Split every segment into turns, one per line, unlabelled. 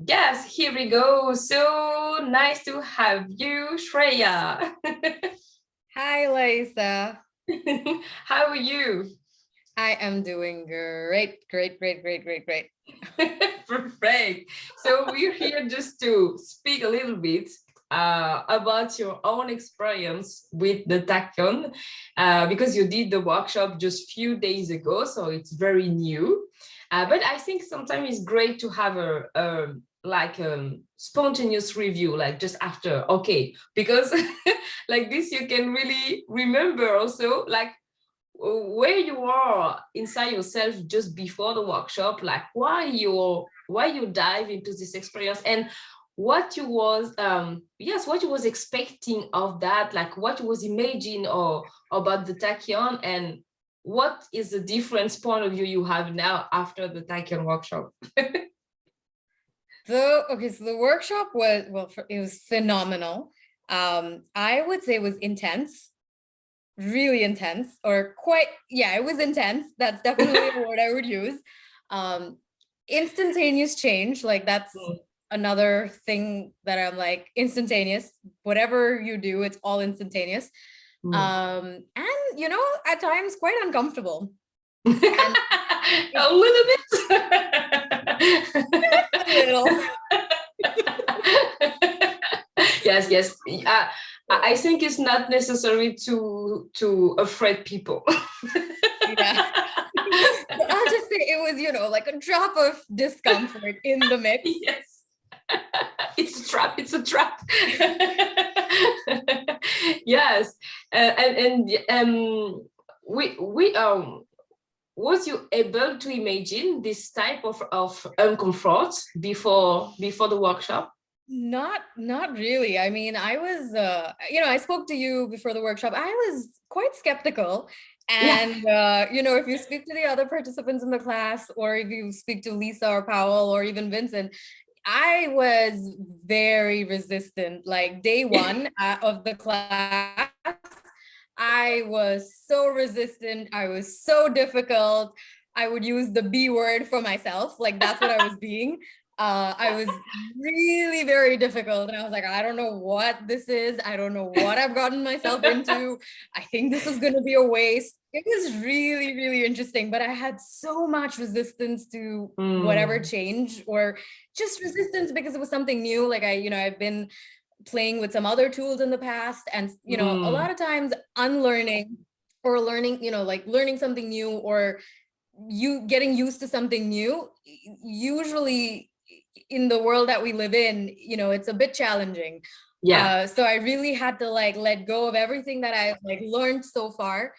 Yes, here we go. So nice to have you, Shreya.
Hi, Laissa.
How are you?
I am doing great, great, great, great, great, great.
Perfect. So we're here just to speak a little bit about your own experience with the Tachyon, because you did the workshop just few days ago, so it's very new. But I think sometimes it's great to have a spontaneous review, like just after, okay, because like this you can really remember also, like where you are inside yourself just before the workshop, like why you dive into this experience, and what you was what you was expecting of that, like what you was imagining or about the tachyon, and what is the different point of view you have now after the tachyon workshop.
So the workshop was, it was phenomenal. I would say it was intense, really intense, or quite, yeah, it was intense. That's definitely a word I would use. Um, Instantaneous change, like that's another thing that I'm like, instantaneous. Whatever you do, it's all instantaneous.
Mm.
And at times quite uncomfortable. And
A
it
little bit.
a little.
Yes, yes. I think it's not necessary to afraid people.
Yeah. But I'll just say it was, like a drop of discomfort in the mix.
Yes, it's a trap. It's a trap. Yes, and we was you able to imagine this type of uncomfort before the workshop?
Not really. I mean, I was I spoke to you before the workshop. I was quite skeptical.
Yeah.
And if you speak to the other participants in the class, or if you speak to Lisa or Powell or even Vincent, I was very resistant. Like day one of the class, I was so resistant. I was so difficult. I would use the B word for myself. Like that's what I was being. I was really very difficult. And I was like, I don't know what this is. I don't know what I've gotten myself into. I think this is going to be a waste. It was really, really interesting. But I had so much resistance to whatever
Mm,
change, or just resistance because it was something new. Like I've been playing with some other tools in the past, and a lot
mm,
of times unlearning or learning, like learning something new, or you getting used to something new, usually in the world that we live in, it's a bit challenging.
yeah.
So I really had to like let go of everything that I like learned so far,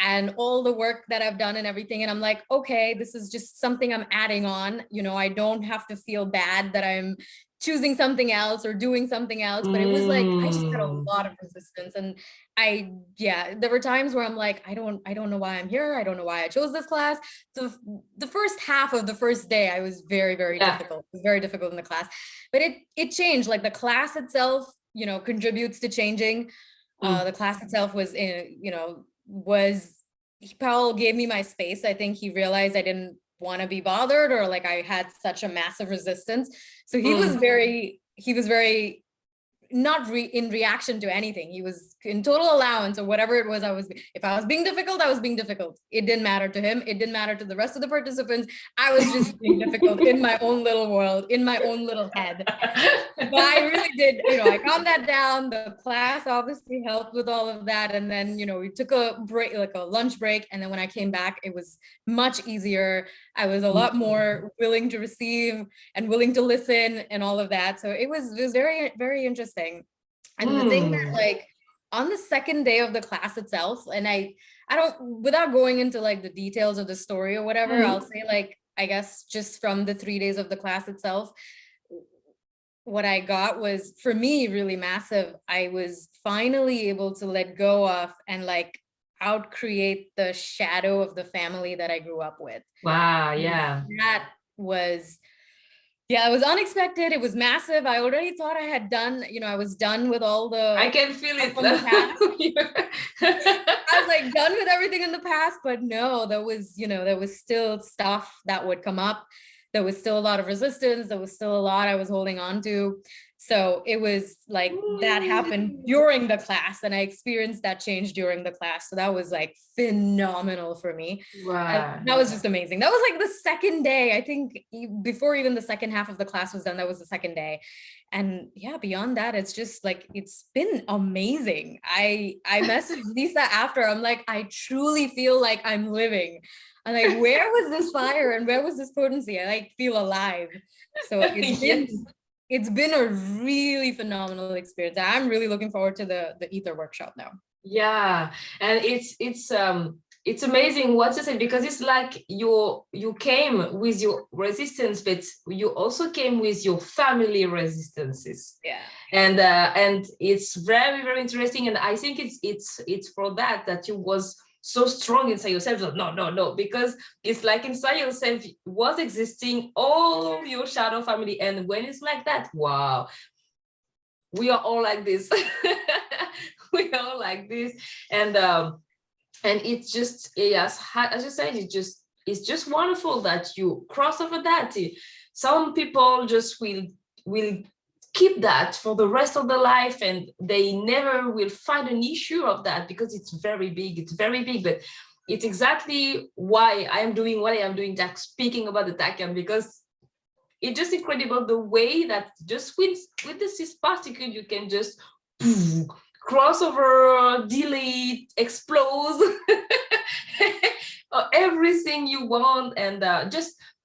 and all the work that I've done and everything. And I'm like, okay, this is just something I'm adding on. I don't have to feel bad that I'm choosing something else or doing something else. But it was like, I just had a
Mm,
lot of resistance. And yeah, there were times where I'm like, I don't know why I'm here. I don't know why I chose this class. The first half of the first day, I was very, very
yeah.
difficult. It was very difficult in the class, but it changed. Like the class itself, contributes to changing.
Mm,
The class itself was was Powell gave me my space. I think he realized I didn't want to be bothered, or like I had such a massive resistance. So
mm.
he was very not in reaction to anything. He was in total allowance, or whatever it was. If I was being difficult, I was being difficult. It didn't matter to him. It didn't matter to the rest of the participants. I was just being difficult in my own little world, in my own little head. But I really did, I calmed that down. The class obviously helped with all of that. And then, we took a break, like a lunch break. And then when I came back, it was much easier. I was a lot more willing to receive and willing to listen and all of that. So it was very, very interesting. And the thing that
Mm,
like on the second day of the class itself, and I don't, without going into like the details of the story or whatever, I'll
mm.
say like, I guess just from the 3 days of the class itself, what I got was for me really massive. I was finally able to let go of and like out create the shadow of the family that I grew up with.
Wow,
And
yeah.
that was, yeah, it was unexpected. It was massive. I already thought I had done, I was done with all
I
the
can feel
stuff from the past.
it.
I was like done with everything in the past, but no, there was still stuff that would come up. there was still a lot of resistance. There was still a lot I was holding on to. So it was like that happened during the class, and I experienced that change during the class. So that was like phenomenal for me.
Wow.
That was just amazing. That was like the second day. I think before even the second half of the class was done, that was the second day. And yeah, beyond that, it's just like, it's been amazing. I messaged Lisa after. I'm like, I truly feel like I'm living. I'm like, where was this fire and where was this potency? I like feel alive. So it's been a really phenomenal experience. I'm really looking forward to the Aether workshop now.
Yeah, and it's amazing what you said, because it's like you came with your resistance, but you also came with your family resistances.
Yeah.
And it's very, very interesting. And I think it's for that you was so strong inside yourself. No, because it's like inside yourself was existing all your shadow family. And when it's like that, wow, we are all like this. We are all like this. And it's just, yes, as you said, it's just wonderful that you cross over that. Some people just will keep that for the rest of their life, and they never will find an issue of that, because it's very big. But it's exactly why I am doing what I am doing, like speaking about the Tachyon, because it's just incredible the way that just with the cis particle you can just cross over, delete, explode everything you want. And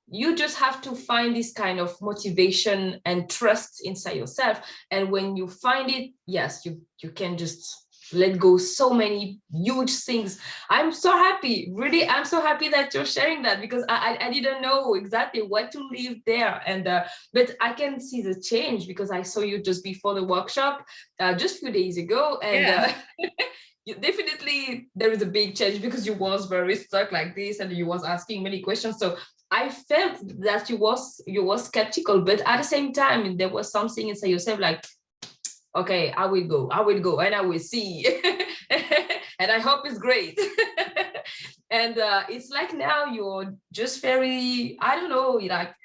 you just have to find this kind of motivation and trust inside yourself. And when you find it, yes, you can just let go so many huge things. I'm so happy, really. I'm so happy that you're sharing that, because I didn't know exactly what to leave there. And but I can see the change, because I saw you just before the workshop, just a few days ago. And definitely there is a big change, because you was very stuck like this, and you was asking many questions. So I felt that you was skeptical, but at the same time there was something inside yourself like, okay, I will go, and I will see. And I hope it's great. And it's like now you're just very, I don't know, like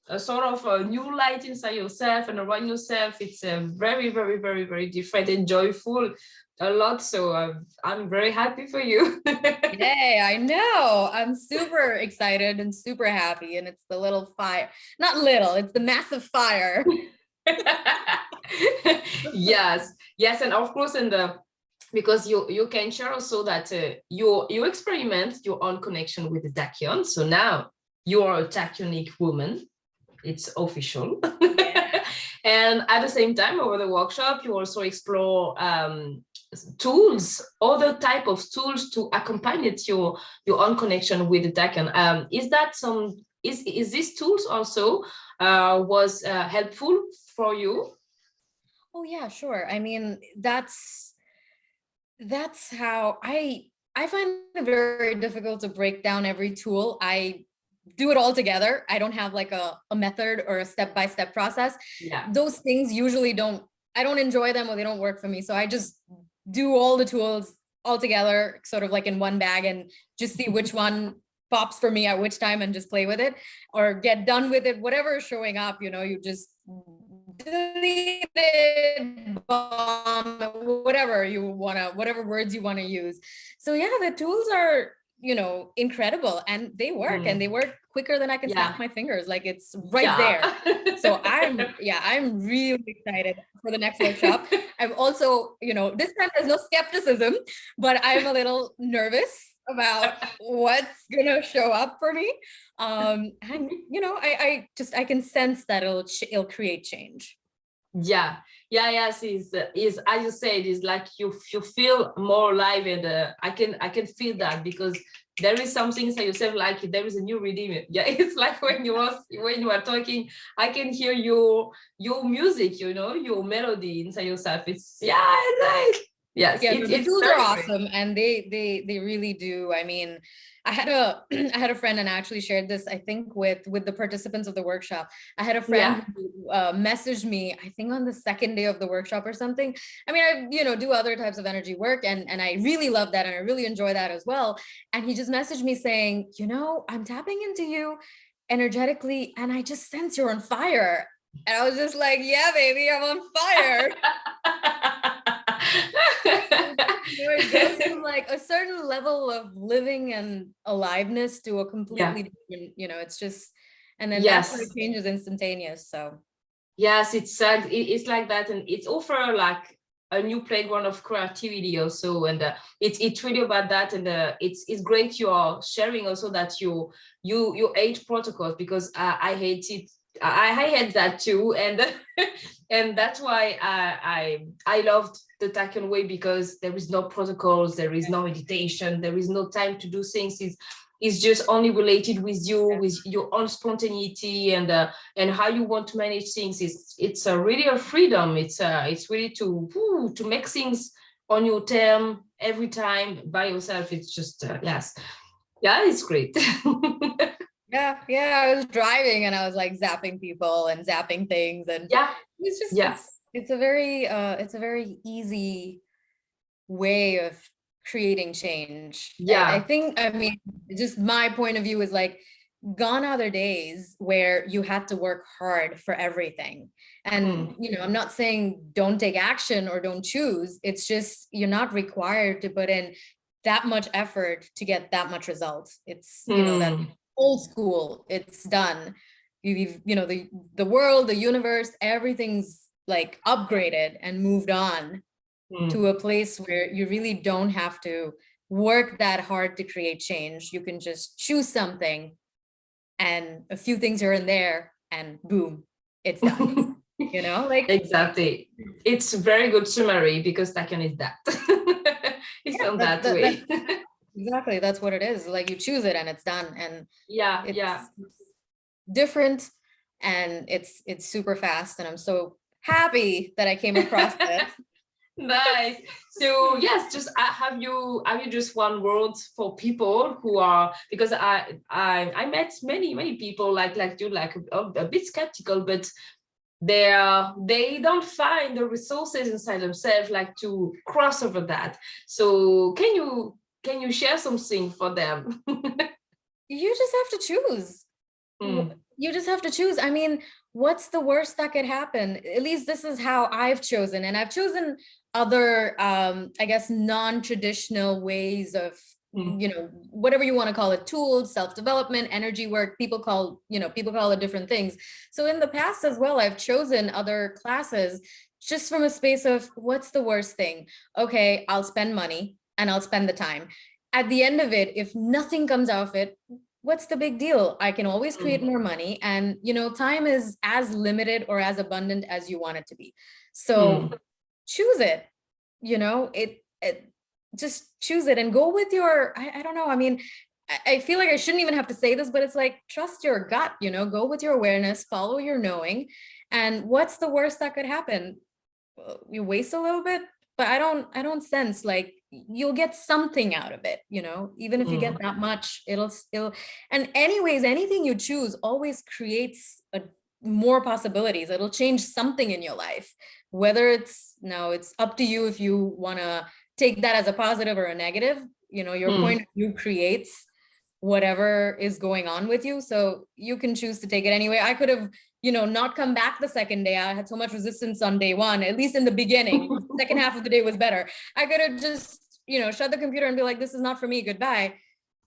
a sort of a new light inside yourself and around yourself. It's very, very, very, very different and joyful a lot. So I'm very happy for you.
Yay, I know. I'm super excited and super happy. And it's the little fire, not little, it's the massive fire.
Yes, and of course, and because you can share also that you experiment your own connection with the Tachyon. So now you are a Tachyonic woman. It's official. Yeah. And at the same time, over the workshop, you also explore tools, other type of tools to accompany your own connection with the Tachyon. Is that is these tools also was helpful for you?
Oh yeah, sure. I mean, that's how I find it very difficult to break down every tool. I do it all together. I don't have like a method or a step-by-step process.
Yeah.
Those things usually I don't enjoy them, or they don't work for me. So I just do all the tools all together, sort of like in one bag, and just see which one pops for me at which time, and just play with it or get done with it. Whatever is showing up, you just delete it, bomb, whatever words you want to use. So yeah, the tools are incredible, and they work, and they work quicker than I can snap my fingers. Like, it's right there. So I'm really excited for the next workshop. I'm also, this time there's no skepticism, but I'm a little nervous about what's gonna show up for me. And I can sense that it'll create change.
Yes, is as you said, is like you feel more alive. And I can feel that, because there is something inside yourself, like there is a new redeemer. Yeah, it's like when you are talking, I can hear your music, your melody inside yourself. It's nice. Yes,
yeah, the tools are awesome, great. And they really do. I mean, I had a friend, and I actually shared this, I think, with the participants of the workshop. I had a friend who messaged me, I think on the second day of the workshop or something. I mean, I do other types of energy work, and I really love that, and I really enjoy that as well. And he just messaged me saying, I'm tapping into you, energetically, and I just sense you're on fire. And I was just like, yeah, baby, I'm on fire. It goes from like a certain level of living and aliveness to a completely different, it's just, and then that's where it changes instantaneous. So
yes, it's like that, and it's offer like a new playground of creativity also, and it's really about that, and it's great you are sharing also that you hate protocols, because I hate it. I hate that too, and and that's why I loved the Tachyon way, because there is no protocols, there is no meditation, there is no time to do things. It's just only related with you, with your own spontaneity, and how you want to manage things. It's really a freedom. It's really to make things on your term every time by yourself. It's just yes, yeah, it's great.
Yeah, I was driving and I was like zapping people and zapping things, and it's just it's a very easy way of creating change. I think, I mean, just my point of view is like, gone are the days where you had to work hard for everything. And I'm not saying don't take action or don't choose. It's just you're not required to put in that much effort to get that much results. It's that old school. It's done. You've the world, the universe, everything's like upgraded and moved on to a place where you really don't have to work that hard to create change. You can just choose something and a few things are in there and boom, it's done. Like
exactly. It's a very good summary, because Tachyon is that. It's on that way.
Exactly, that's what it is. Like you choose it and it's done, and
it's
different, and it's super fast, and I'm so happy that I came across this.
Nice. So yes, just have you just one word for people who are, because I met many people like you, like a bit skeptical, but they don't find the resources inside themselves like to cross over that. So can you share something for them?
You just have to choose. You just have to choose. I mean, what's the worst that could happen? At least this is how I've chosen, and I've chosen other I guess non-traditional ways of whatever you want to call it, tools, self-development, energy work. People call it different things. So in the past as well, I've chosen other classes just from a space of what's the worst thing. Okay, I'll spend money and I'll spend the time. At the end of it, if nothing comes out of it, what's the big deal? I can always create more money, and time is as limited or as abundant as you want it to be. So choose it. It just choose it and go with your, I don't know. I mean, I feel like I shouldn't even have to say this, but it's like, trust your gut, go with your awareness, follow your knowing. And what's the worst that could happen? You waste a little bit, but I don't sense like you'll get something out of it, even if you get that much, it'll still, and anyways, anything you choose always creates more possibilities. It'll change something in your life, whether it's up to you if you want to take that as a positive or a negative. Your point of view creates whatever is going on with you, so you can choose to take it anyway. I could have not come back the second day. I had so much resistance on day one, at least in the beginning. The second half of the day was better. I could have just shut the computer and be like, this is not for me, goodbye.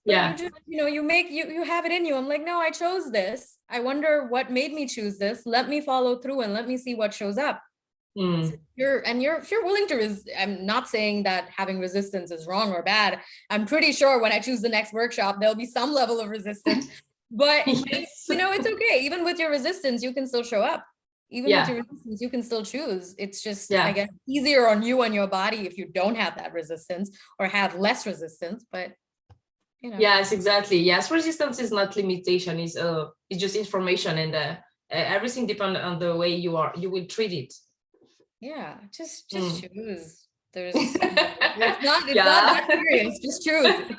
But you just you have it in you. I'm like, no, I chose this. I wonder what made me choose this. Let me follow through and let me see what shows up. So if you're willing to I'm not saying that having resistance is wrong or bad. I'm pretty sure when I choose the next workshop, there'll be some level of resistance, but it's okay. Even with your resistance, you can still show up. Even with your resistance, you can still choose. It's just, I guess, easier on you and your body if you don't have that resistance or have less resistance, but
Yes, exactly. Yes, resistance is not limitation. It's just information, and everything depends on the way you will treat it.
Yeah, just choose. It's not that serious. Just choose.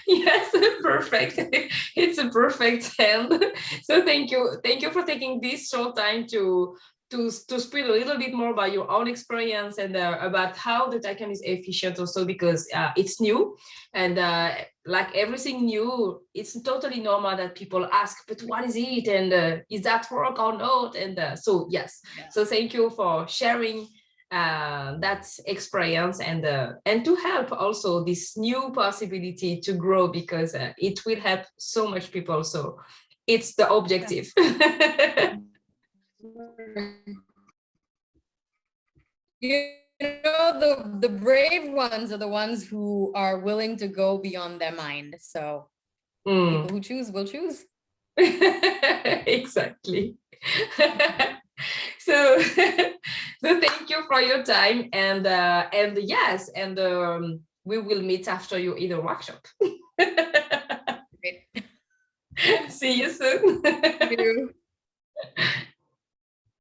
Yes, perfect. It's a perfect end. So thank you for taking this short time to to spread a little bit more about your own experience and about how the Tachyon is efficient also, because it's new, and like everything new, it's totally normal that people ask, but what is it, and is that work or not? And so yes, so thank you for sharing that experience, and to help also this new possibility to grow, because it will help so much people. So it's the objective.
You know, the brave ones are the ones who are willing to go beyond their mind. So people who choose will choose.
Exactly. So, so thank you for your time, and yes, and we will meet after your Aether workshop.
Great.
See you soon.
Thank you.